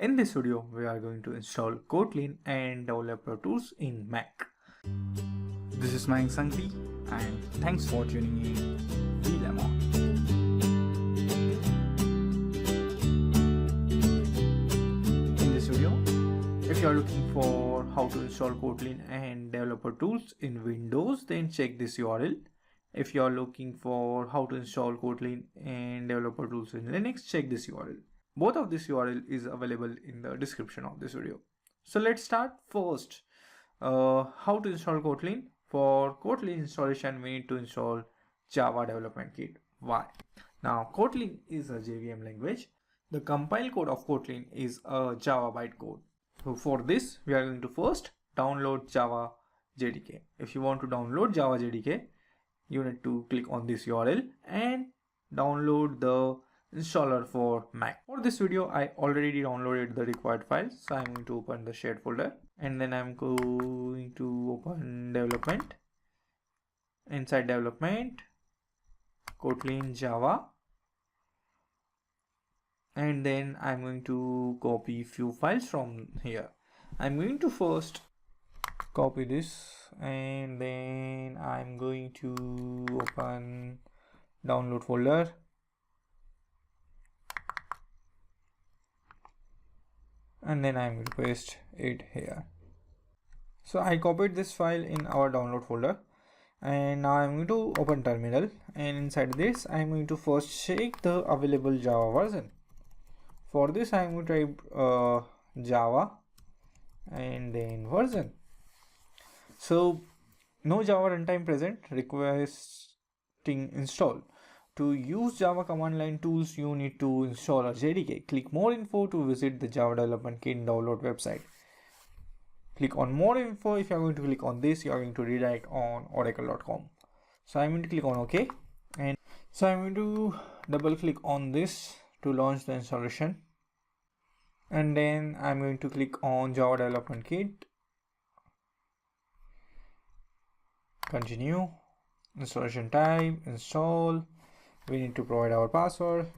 In this video, we are going to install Kotlin and developer tools in Mac. This is Mayank Sanghvi and thanks for tuning in vLemonn. In this video, if you are looking for how to install Kotlin and developer tools in Windows, then check this URL. If you are looking for how to install Kotlin and developer tools in Linux, check this URL. Both of this URL is available in the description of this video. So let's start first. How to install Kotlin. For Kotlin installation, we need to install Java Development Kit. Why? Now, Kotlin is a JVM language. The compile code of Kotlin is a Java bytecode. So for this, we are going to first download Java JDK. If you want to download Java JDK, you need to click on this URL and download the installer for Mac. For this video, I already downloaded the required files, so I'm going to open the shared folder and then I'm going to open development. Inside development, Kotlin Java, and then I'm going to copy few files from here. I'm going to first copy this and then I'm going to open download folder. And then I'm going to paste it here. So I copied this file in our download folder and now I'm going to open terminal, and inside this I'm going to first check the available Java version. For this I'm going to type Java and then version. So no Java runtime present, requesting install. To use Java command line tools, you need to install a JDK. Click more info to visit the Java Development Kit download website. Click on more info. If you are going to click on this, you are going to redirect on oracle.com. So I'm going to click on OK. And so I'm going to double click on this to launch the installation. And then I'm going to click on Java Development Kit. Continue. Installation type, install. We need to provide our password.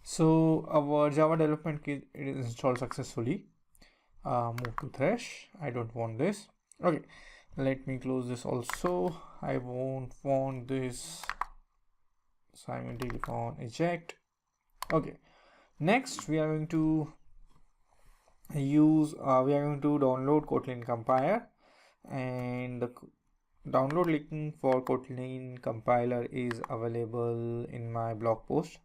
So our Java Development Kit is installed successfully. Move to Thresh. I don't want this. Okay, let me close this also. I won't want this. So I'm going to click on eject. Okay, next we are going to download Kotlin Compiler, and the download link for Kotlin Compiler is available in my blog post.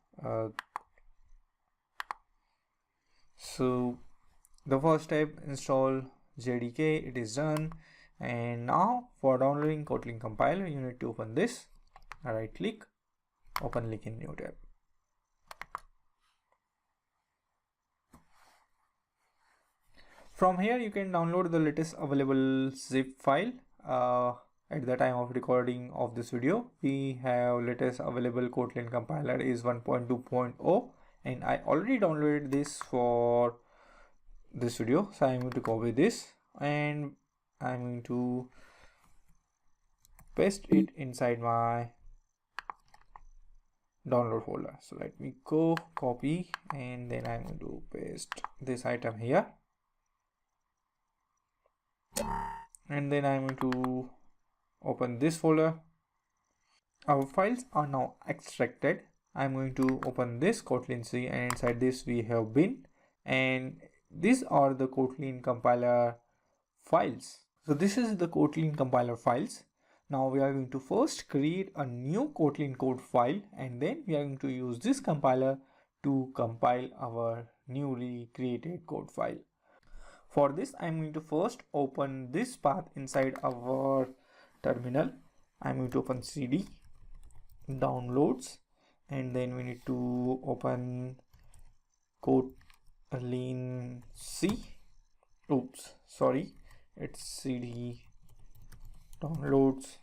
So the first step, install JDK, it is done. And now for downloading Kotlin Compiler, you need to open this, right click, open link in new tab. From here you can download the latest available zip file. At the time of recording of this video, we have latest available Kotlin compiler is 1.2.0, and I already downloaded this for this video. So I'm going to copy this and I'm going to paste it inside my download folder. So let me go copy and then I'm going to paste this item here. And then I'm going to open this folder. Our files are now extracted. I'm going to open this Kotlin C, and inside this we have bin, and these are the Kotlin compiler files. So this is the Kotlin compiler files. Now we are going to first create a new Kotlin code file, and then we are going to use this compiler to compile our newly created code file. For this, I'm going to first open this path inside our terminal. I'm going to open cd downloads, and then we need to open Kotlin C. Oops, sorry, it's cd downloads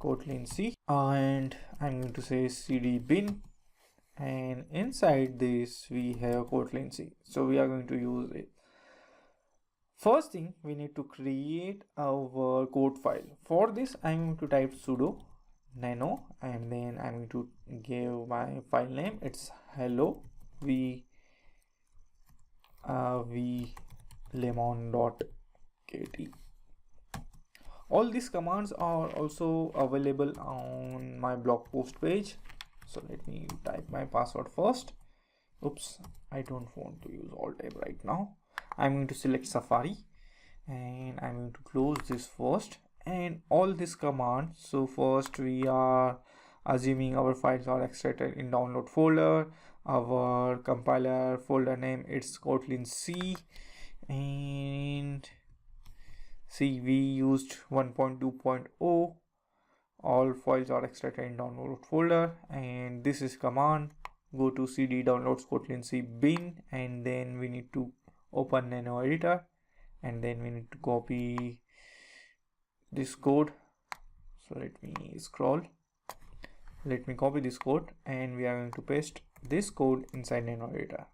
Kotlin C, and I'm going to say cd bin, and inside this we have Kotlin C. So we are going to use it. First thing, we need to create our code file. For this, I'm going to type sudo nano, and then I'm going to give my file name, it's hello vLemonn.kt. All these commands are also available on my blog post page. So let me type my password first. Oops, I don't want to use Alt Tab right now. I'm going to select Safari and I'm going to close this first, and all this command. So first we are assuming our files are extracted in download folder. Our compiler folder name, it's Kotlin C, and see, we used 1.2.0. all files are extracted in download folder, and this is command, go to cd downloads Kotlin C bin, and then we need to open nano editor, and then we need to copy this code. So let me scroll, let me copy this code, and we are going to paste this code inside nano editor.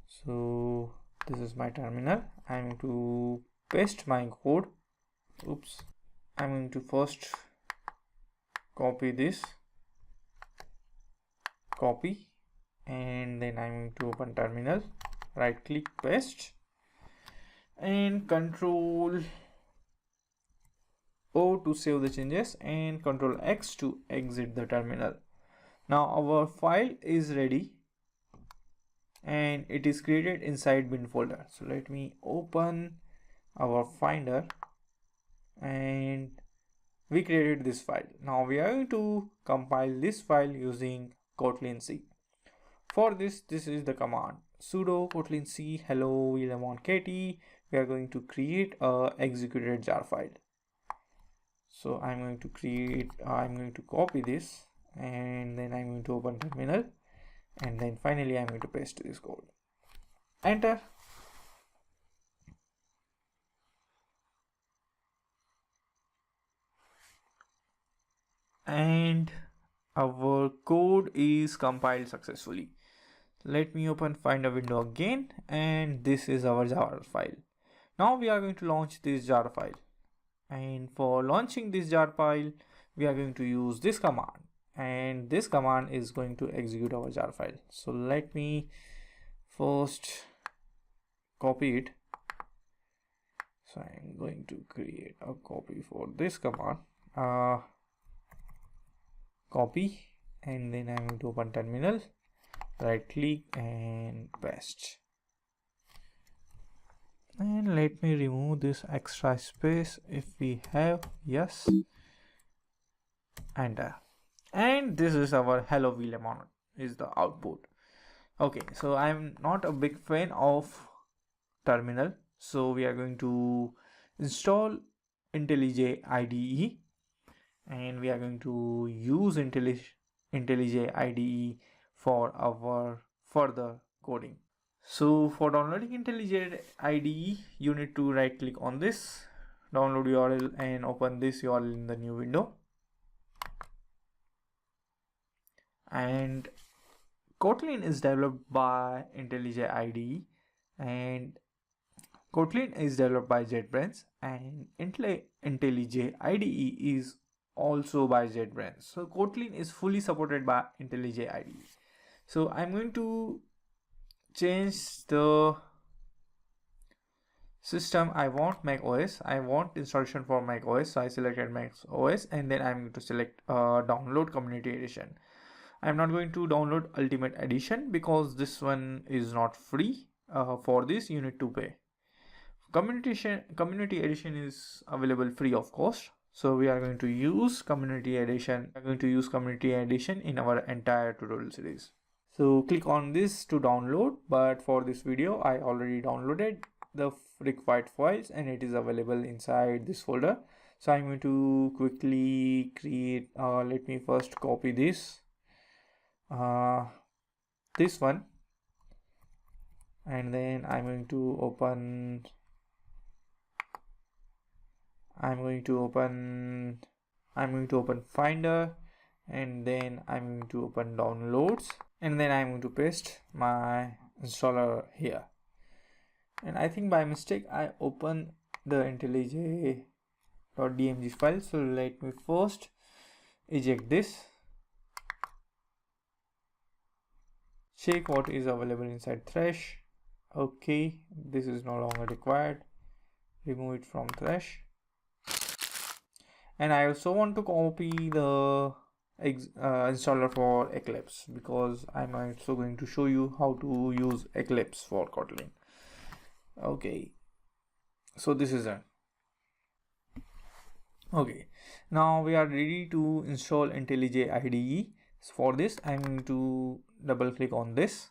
So this is my terminal. I'm going to paste my code. Oops, I'm going to first copy this, copy, and then I'm going to open terminal, right click, paste, and Control O to save the changes, and Control X to exit the terminal. Now our file is ready and it is created inside bin folder. So let me open our Finder, and we created this file. Now we are going to compile this file using Kotlin C. For this is the command sudo Kotlin C hello vLemonn kt. We are going to create a executed jar file. So I'm going to copy this, and then I'm going to open terminal, and then finally I'm going to paste this code, enter. And our code is compiled successfully. Let me open Finder window again, and this is our jar file. Now we are going to launch this jar file, and for launching this jar file we are going to use this command, and this command is going to execute our jar file. So let me first copy it. So I'm going to create a copy for this command, copy, and then I'm going to open terminal, right click and paste. And let me remove this extra space if we have, yes, enter. And this is our hello vLemonn is the output. Okay, so I'm not a big fan of terminal, so we are going to install IntelliJ IDE, and we are going to use IntelliJ IDE for our further coding. So for downloading IntelliJ IDE, you need to right click on this download URL and open this URL in the new window. And Kotlin is developed by IntelliJ IDE, and Kotlin is developed by JetBrains, and IntelliJ IDE is also by JetBrains. So Kotlin is fully supported by IntelliJ IDE. So I'm going to change the system. I want Mac OS. I want installation for Mac OS. So I selected Mac OS, and then I'm going to select download community edition. I'm not going to download Ultimate Edition because this one is not free. For this you need to pay. Community edition is available free of cost. So we are going to use community edition. We are going to use community edition in our entire tutorial series. So click on this to download, but for this video I already downloaded the required files and it is available inside this folder. So I'm going to quickly create, let me first copy this one, and then I'm going to open Finder, and then I'm going to open downloads, and then I'm going to paste my installer here. And I think by mistake I opened the IntelliJ .dmg file. So let me first eject this, check what is available inside thresh. Okay, this is no longer required, remove it from thresh. And I also want to copy the installer for Eclipse, because I'm also going to show you how to use Eclipse for Kotlin. Okay, so this is it. Okay, now we are ready to install IntelliJ IDE. For this, I'm going to double click on this.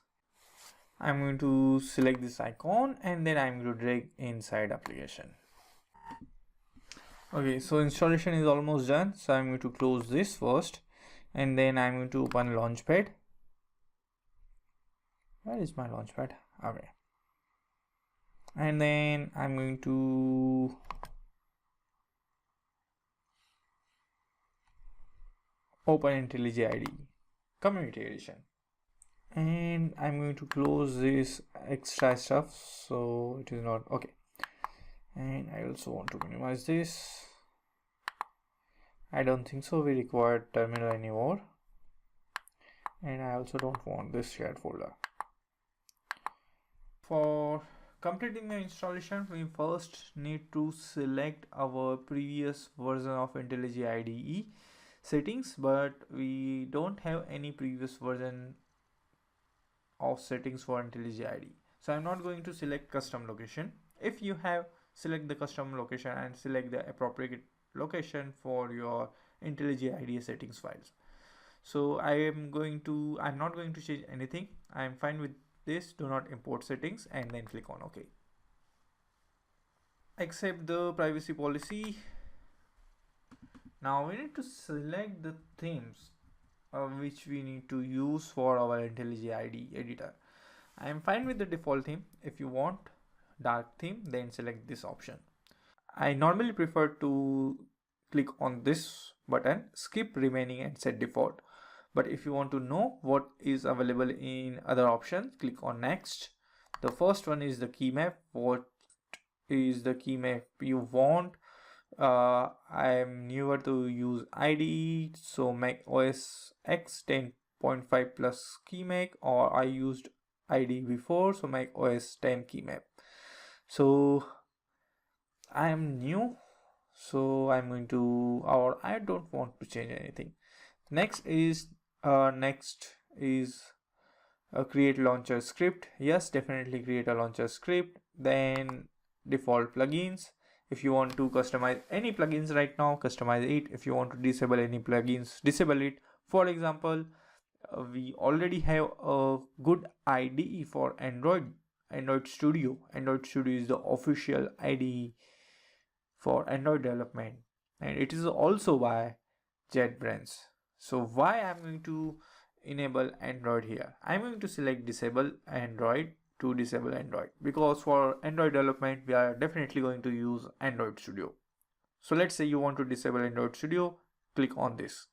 I'm going to select this icon and then I'm going to drag inside application. Okay, so installation is almost done. So I'm going to close this first and then I'm going to open Launchpad. Where is my Launchpad? Okay. And then I'm going to open IntelliJ IDE Community Edition. And I'm going to close this extra stuff so it is not okay. And I also want to minimize this. I don't think so we require terminal anymore, and I also don't want this shared folder. For completing the installation, we first need to select our previous version of IntelliJ IDE settings, but we don't have any previous version of settings for IntelliJ IDE. So I'm not going to select custom location. If you have, select the custom location and select the appropriate location for your IntelliJ IDE settings files. So I'm not going to change anything. I'm fine with this. Do not import settings and then click on OK. Accept the privacy policy. Now we need to select the themes which we need to use for our IntelliJ IDE editor. I am fine with the default theme. If you want dark theme, then select this option. I normally prefer to click on this button, skip remaining and set default. But if you want to know what is available in other options, click on next. The first one is the key map. What is the key map you want? I am newer to use IDE, so Mac OS X 10.5 plus key map, or I used IDE before, so Mac OS 10 key map. So I am new, so I'm going to, or I don't want to change anything. Next is create launcher script. Yes, definitely create a launcher script. Then default plugins. If you want to customize any plugins right now, customize it. If you want to disable any plugins, disable it. For example, we already have a good IDE for Android Studio. Android Studio is the official IDE for Android development, and it is also by JetBrains. So why I'm going to enable Android here? I'm going to select disable Android to disable Android, because for Android development we are definitely going to use Android Studio. So let's say you want to disable Android Studio, click on this.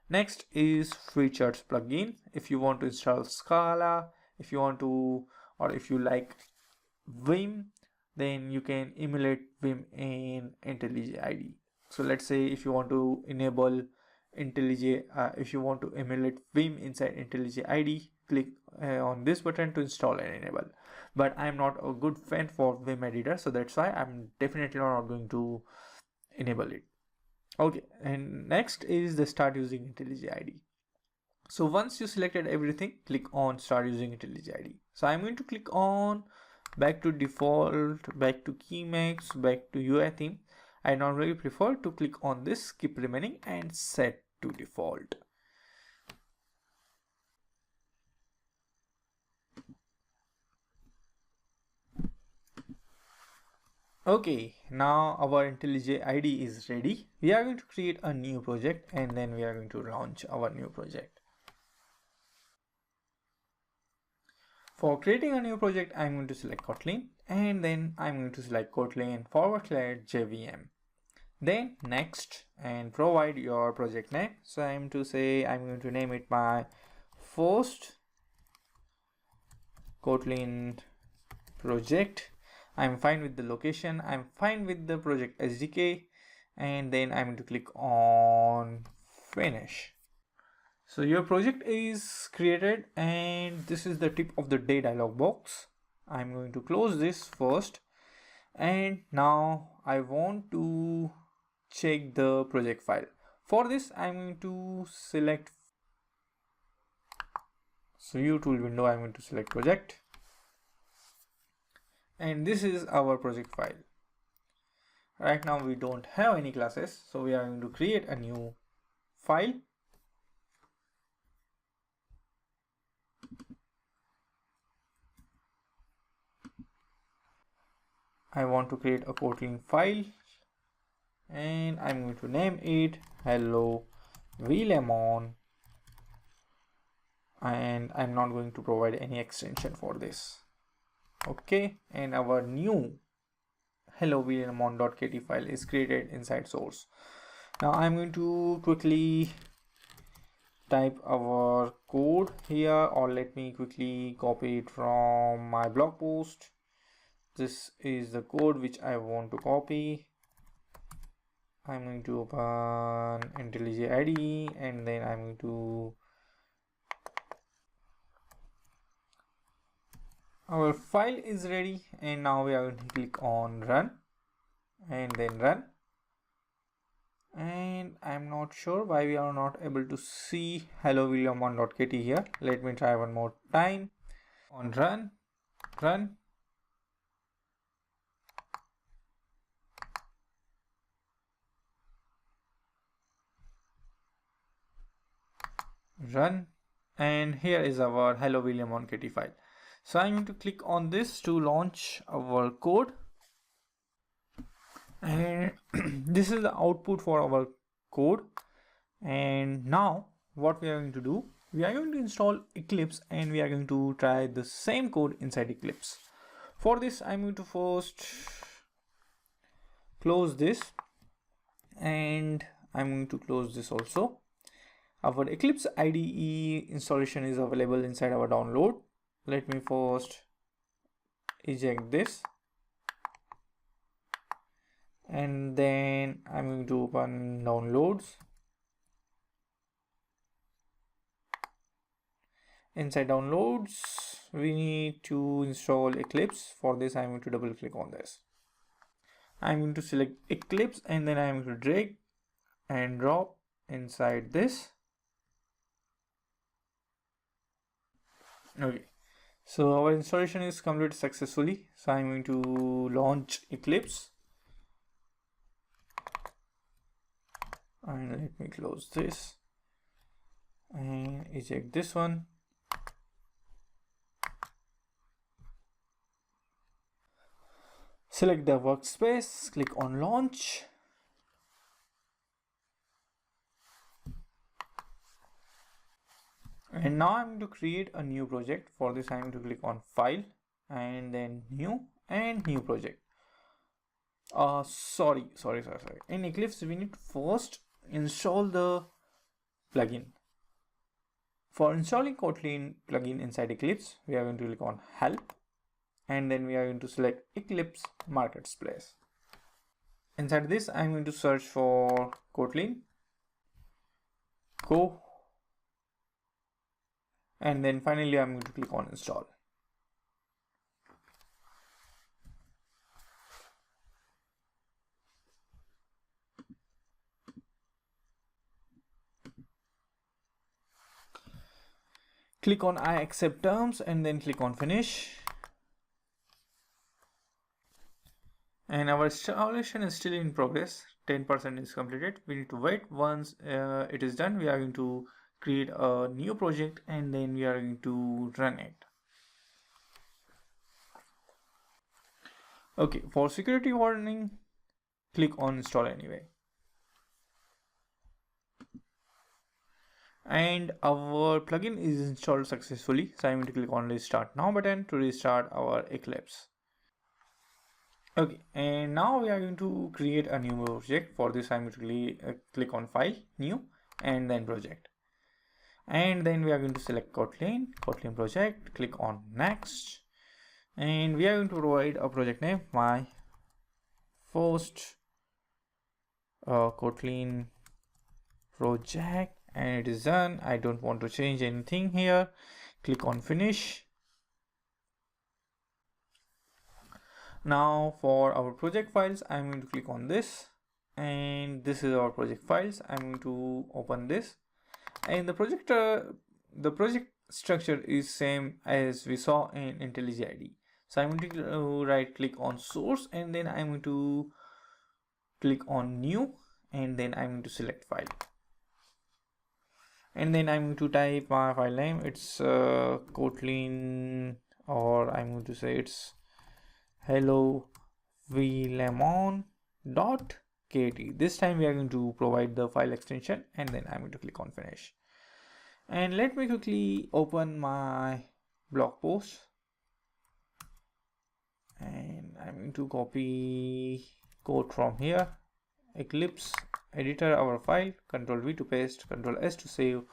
Next is features plugin. If you want to install Scala, if you want to, or if you like Vim, then you can emulate Vim in IntelliJ IDE. So let's say if you want to enable IntelliJ, if you want to emulate Vim inside IntelliJ IDE, click on this button to install and enable. But I'm not a good fan for Vim editor, so that's why I'm definitely not going to enable it. Okay, and next is the start using IntelliJ IDE. So once you selected everything, click on start using IntelliJ IDE. So I'm going to click on back to default, back to key maps, back to UI theme. I normally prefer to click on this skip remaining and set to default. Okay, now our IntelliJ IDE is ready. We are going to create a new project and then we are going to launch our new project. For creating a new project, I'm going to select Kotlin and then I'm going to select Kotlin /JVM. Then next and provide your project name. So I'm going to name it my first Kotlin project. I'm fine with the location. I'm fine with the project SDK. and then I'm going to click on finish. So your project is created, and this is the tip of the day dialog box. I'm going to close this first, and now I want to check the project file. For this, I'm going to select, so view tool window, I'm going to select project, and this is our project file. Right now we don't have any classes, so we are going to create a new file. I want to create a Kotlin file, and I'm going to name it Hello vLemonn, and I'm not going to provide any extension for this. Okay, and our new hello vLemonn.kt file is created inside source. Now I'm going to quickly type our code here, or let me quickly copy it from my blog post. This is the code which I want to copy. I'm going to open IntelliJ IDE, and then I'm going to, our file is ready, and now we are going to click on run, and then run. And I'm not sure why we are not able to see hello vLemonn.kt here. Let me try one more time. On run, run. Run, and here is our hello vLemonn.kt file. So I'm going to click on this to launch our code, and this is the output for our code. And now what we are going to do, we are going to install Eclipse, and we are going to try the same code inside Eclipse. For this, I'm going to first close this, and I'm going to close this also. Our Eclipse IDE installation is available inside our download. Let me first eject this, and then I'm going to open downloads. Inside downloads, we need to install Eclipse. For this, I'm going to double click on this. I'm going to select Eclipse, and then I'm going to drag and drop inside this. Okay, so our installation is completed successfully. So I'm going to launch Eclipse, and let me close this and eject this one. Select the workspace, click on launch. And now I'm going to create a new project. For this, I'm going to click on file, and then new, and new project. Sorry. In Eclipse, we need to first install the plugin. For installing Kotlin plugin inside Eclipse, we are going to click on help, and then we are going to select Eclipse Marketplace. Inside this, I'm going to search for Kotlin Go, and then finally I'm going to click on install. Click on I accept terms, and then click on finish. And our installation is still in progress. 10% is completed. We need to wait. Once it is done, we are going to create a new project, and then we are going to run it. Okay, for security warning, click on install anyway. And our plugin is installed successfully. So I'm going to click on restart now button to restart our Eclipse. Okay, and now we are going to create a new project. For this, I'm going to click on file, new, and then project. And then we are going to select Kotlin project, click on next, and we are going to provide a project name, my first Kotlin project, and it is done. I don't want to change anything here. Click on finish. Now for our project files, I'm going to click on this, and this is our project files. I'm going to open this, and the project structure is same as we saw in IntelliJ IDE. So I'm going to right click on source, and then I'm going to click on new, and then I'm going to select file, and then I'm going to type my file name. It's Kotlin, or I'm going to say it's hello vLemonn.kt. This time we are going to provide the file extension, and then I'm going to click on finish. And let me quickly open my blog post, and I'm going to copy code from here. Eclipse editor our file, Ctrl V to paste, Ctrl S to save,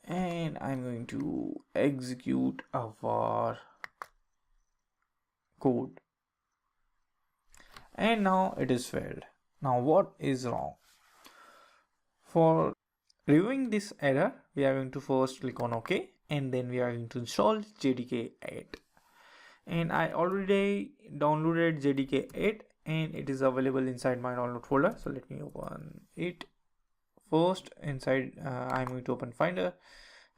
and I'm going to execute our code, and now it is failed. Now what is wrong? For reviewing this error, we are going to first click on OK, and then we are going to install JDK 8. And I already downloaded JDK 8, and it is available inside my download folder. So let me open it first. Inside I'm going to open Finder,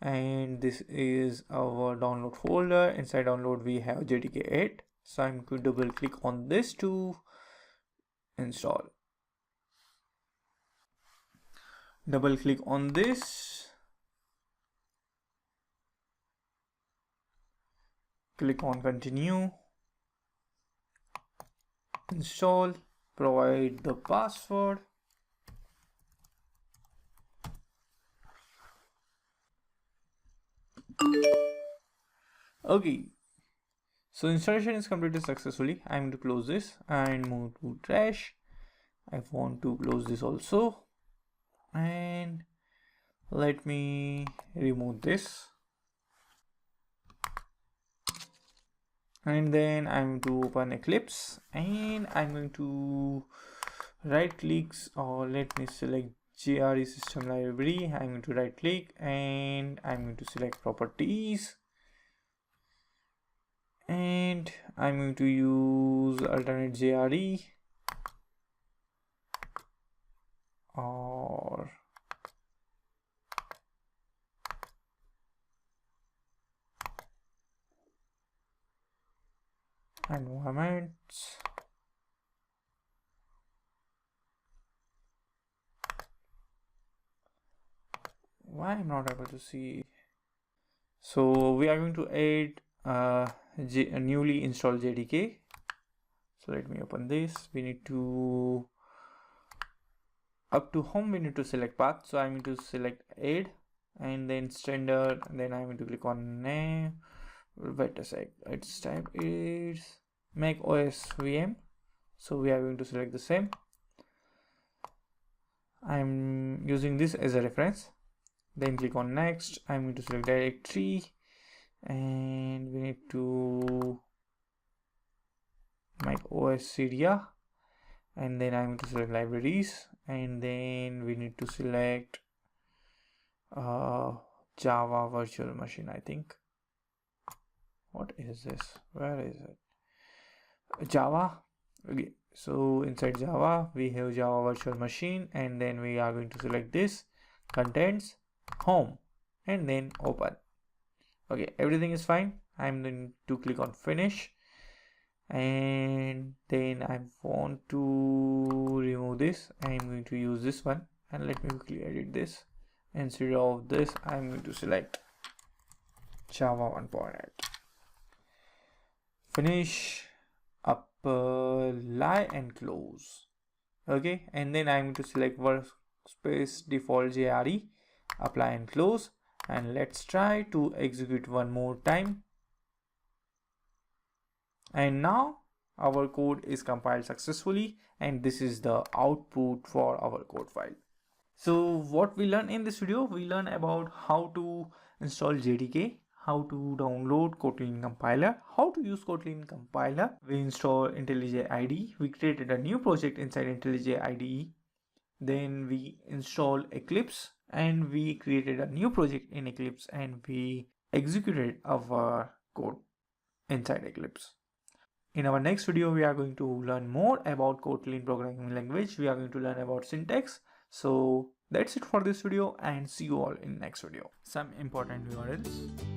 and this is our download folder. Inside download we have JDK 8. So I'm going to double click on this to install. Double click on this, click on continue, install, provide the password. Okay, so installation is completed successfully. I'm going to close this and move to trash. I want to close this also, and let me remove this, and then I'm going to open Eclipse, and I'm going to right click, or let me select JRE system library. I'm going to right click, and I'm going to select properties, and I'm going to use alternate JRE or environments. Why I'm not able to see? So we are going to add a newly installed JDK. So let me open this. We need to, up to home we need to select path. So I'm going to select add, and then standard, and then I'm going to click on name. Wait a sec, its type is Mac OS VM, so we are going to select the same. I'm using this as a reference. Then click on next. I'm going to select directory, and we need to Mac OS Syria, and then I'm going to select libraries, and then we need to select Java virtual machine, I think. What is this? Where is it? Java. Okay, so inside Java we have Java virtual machine, and then we are going to select this, contents, home, and then open. Okay, everything is fine. I'm going to click on finish, and then I want to remove this. I'm going to use this one, and let me quickly edit this. Instead of this, I'm going to select Java 1.8. Finish, apply, and close. Okay, and then I'm going to select workspace default JRE, apply and close, and let's try to execute one more time. And now our code is compiled successfully, and this is the output for our code file. So what we learned in this video, we learned about how to install JDK, how to download Kotlin Compiler, how to use Kotlin Compiler. We installed IntelliJ IDE. We created a new project inside IntelliJ IDE. Then we installed Eclipse and we created a new project in Eclipse and we executed our code inside Eclipse. In our next video, we are going to learn more about Kotlin programming language. We are going to learn about syntax. So that's it for this video and see you all in next video. Some important URLs.